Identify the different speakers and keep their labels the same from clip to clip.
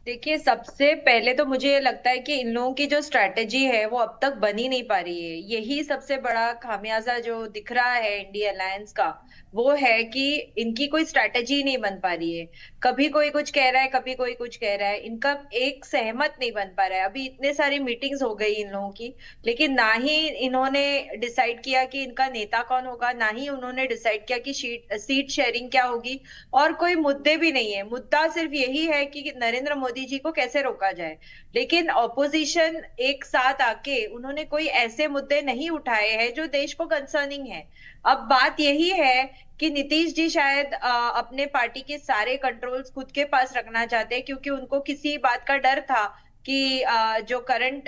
Speaker 1: देखिए, सबसे पहले तो मुझे ये लगता है कि इन लोगों की जो स्ट्रैटेजी है वो अब तक बन ही नहीं पा रही है। यही सबसे बड़ा खामियाजा जो दिख रहा है इंडिया अलायंस का, वो है कि इनकी कोई स्ट्रैटेजी नहीं बन पा रही है। कभी कोई कुछ कह रहा है, कभी कोई कुछ कह रहा है, इनका एक सहमत नहीं बन पा रहा है। अभी इतने सारी मीटिंग्स हो गई इन लोगों की, लेकिन ना ही इन्होंने डिसाइड किया कि इनका नेता कौन होगा, ना ही उन्होंने डिसाइड किया कि सीट शेयरिंग क्या होगी। और कोई मुद्दे भी नहीं है, मुद्दा सिर्फ यही है कि नरेंद्र मोदी जी को कैसे रोका जाए। लेकिन ऑपोजिशन एक साथ आके उन्होंने कोई ऐसे मुद्दे नहीं उठाए हैं जो देश को कंसर्निंग है। अब बात यही है कि नीतीश जी शायद अपने पार्टी के सारे कंट्रोल्स खुद के पास रखना चाहते हैं, क्योंकि उनको किसी बात का डर था कि जो करंट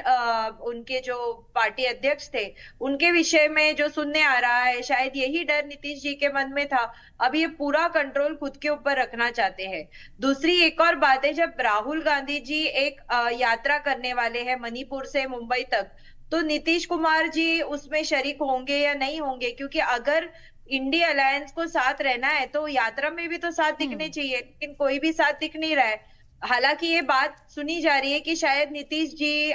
Speaker 1: उनके जो पार्टी अध्यक्ष थे, उनके विषय में जो सुनने आ रहा है, शायद यही डर नीतीश जी के मन में था। अब ये पूरा कंट्रोल खुद के ऊपर रखना चाहते हैं। दूसरी एक और बात है, जब राहुल गांधी जी एक यात्रा करने वाले हैं मणिपुर से मुंबई तक, तो नीतीश कुमार जी उसमें शरीक होंगे या नहीं होंगे? क्योंकि अगर इंडिया अलायंस को साथ रहना है तो यात्रा में भी तो साथ दिखने
Speaker 2: हम्म।
Speaker 1: चाहिए, लेकिन कोई भी साथ दिख नहीं रहा है। हालांकि ये बात सुनी जा रही है कि शायद नीतीश जी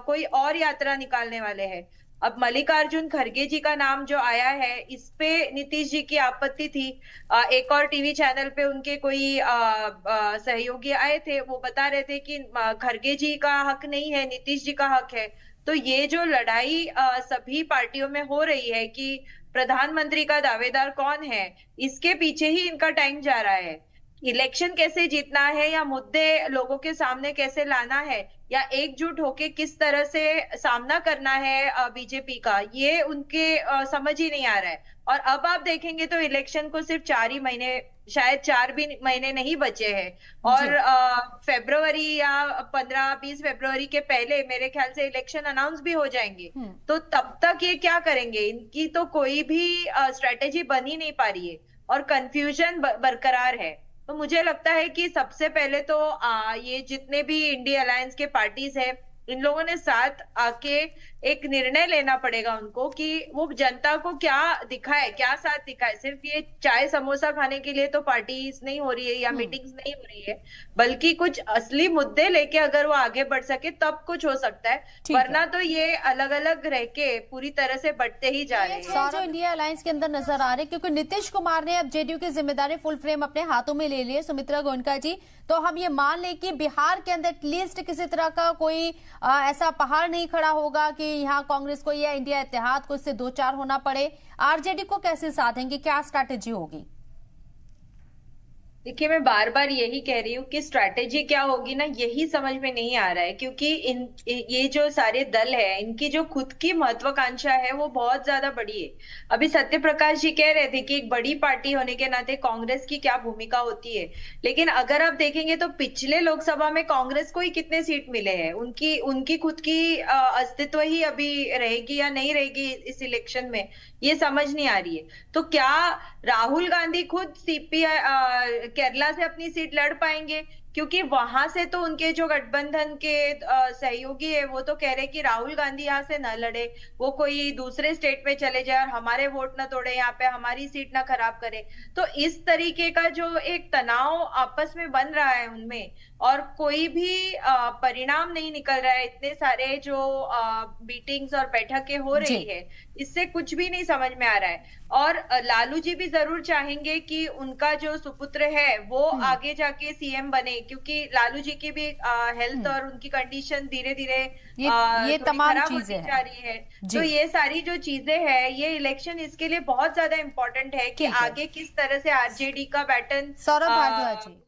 Speaker 1: कोई और यात्रा निकालने वाले हैं। अब मल्लिकार्जुन खड़गे जी का नाम जो आया है, इस पे नीतीश जी की आपत्ति थी। एक और टीवी चैनल पे उनके कोई सहयोगी आए थे, वो बता रहे थे कि खड़गे जी का हक नहीं है, नीतीश जी का हक है। तो ये जो लड़ाई सभी पार्टियों में हो रही है कि प्रधानमंत्री का दावेदार कौन है, इसके पीछे ही इनका टाइम जा रहा है। इलेक्शन कैसे जीतना है, या मुद्दे लोगों के सामने कैसे लाना है, या एकजुट होके किस तरह से सामना करना है बीजेपी का, ये उनके समझ ही नहीं आ रहा है। और अब आप देखेंगे तो इलेक्शन को सिर्फ 4 ही महीने, शायद 4 भी महीने नहीं बचे हैं। और
Speaker 2: जी।
Speaker 1: फरवरी या 15-20 फरवरी के पहले मेरे ख्याल से इलेक्शन अनाउंस भी हो जाएंगे।
Speaker 2: हम्म।
Speaker 1: तो तब तक ये क्या करेंगे? इनकी तो कोई भी स्ट्रेटेजी बन ही नहीं पा रही है, और कंफ्यूजन बरकरार है। तो मुझे लगता है कि सबसे पहले तो ये जितने भी इंडिया अलायंस के पार्टीज है, इन लोगों ने साथ आके एक निर्णय लेना पड़ेगा उनको कि वो जनता को क्या दिखाए, क्या साथ दिखाए। सिर्फ ये चाय समोसा खाने के लिए तो पार्टीज नहीं हो रही है या
Speaker 2: हम्म।
Speaker 1: मीटिंग्स नहीं हो रही है, बल्कि कुछ असली मुद्दे लेके अगर वो आगे बढ़ सके तब कुछ हो सकता है।
Speaker 2: ठीक है।
Speaker 1: वरना तो ये अलग अलग रह के पूरी तरह से बढ़ते ही जा
Speaker 2: ये
Speaker 1: रहे हैं।
Speaker 2: चेहरे जो इंडिया अलायंस के अंदर नजर आ रहे हैं, क्योंकि नीतीश कुमार ने अब जेडीयू की जिम्मेदारी फुल फ्रेम अपने हाथों में ले ली है, सुमित्रा गोयनका जी। तो हम ये मान लें कि बिहार के अंदर एटलीस्ट किसी तरह का कोई ऐसा पहाड़ नहीं खड़ा होगा कि यहाँ कांग्रेस को या इंडिया इत्तेहाद को इससे दो चार होना पड़े। आरजेडी को कैसे साधेंगे, क्या स्ट्रैटेजी होगी?
Speaker 1: देखिए, मैं बार बार यही कह रही हूँ कि स्ट्रैटेजी क्या होगी ना, यही समझ में नहीं आ रहा है। क्योंकि ये जो सारे दल है, इनकी जो खुद की महत्वाकांक्षा है वो बहुत ज्यादा बड़ी है। अभी सत्य प्रकाश जी कह रहे थे कि एक बड़ी पार्टी होने के नाते कांग्रेस की क्या भूमिका होती है। लेकिन अगर आप देखेंगे तो पिछले लोकसभा में कांग्रेस को ही कितने सीट मिले हैं, उनकी उनकी खुद की अस्तित्व ही अभी रहेगी या नहीं रहेगी इस इलेक्शन में, ये समझ नहीं आ रही है। तो क्या राहुल गांधी खुद सीपीआई केरला से अपनी सीट लड़ पाएंगे? क्योंकि वहां से तो उनके जो गठबंधन के सहयोगी है, वो तो कह रहे कि राहुल गांधी यहाँ से न लड़े, वो कोई दूसरे स्टेट में चले जाए और हमारे वोट न तोड़े, यहाँ पे हमारी सीट ना खराब करे। तो इस तरीके का जो एक तनाव आपस में बन रहा है उनमें, और कोई भी परिणाम नहीं निकल रहा है। इतने सारे जो मीटिंग्स और बैठकें हो
Speaker 2: जी।
Speaker 1: रही है, इससे कुछ भी नहीं समझ में आ रहा है। और लालू जी भी जरूर चाहेंगे कि उनका जो सुपुत्र है वो
Speaker 2: हम्म।
Speaker 1: आगे जाके सीएम बने, क्योंकि लालू जी की भी हेल्थ
Speaker 2: हम्म।
Speaker 1: और उनकी कंडीशन धीरे धीरे
Speaker 2: ये ये
Speaker 1: थोड़ी
Speaker 2: तमाम
Speaker 1: खराब
Speaker 2: चीजें
Speaker 1: होती
Speaker 2: हैं।
Speaker 1: जा रही है। तो
Speaker 2: जी।
Speaker 1: ये सारी जो चीजें हैं, ये इलेक्शन इसके लिए बहुत ज्यादा इम्पोर्टेंट है कि
Speaker 2: ठीक है।
Speaker 1: आगे किस तरह से आरजेडी का बैटन
Speaker 2: सौरभ भारद्वाज जी।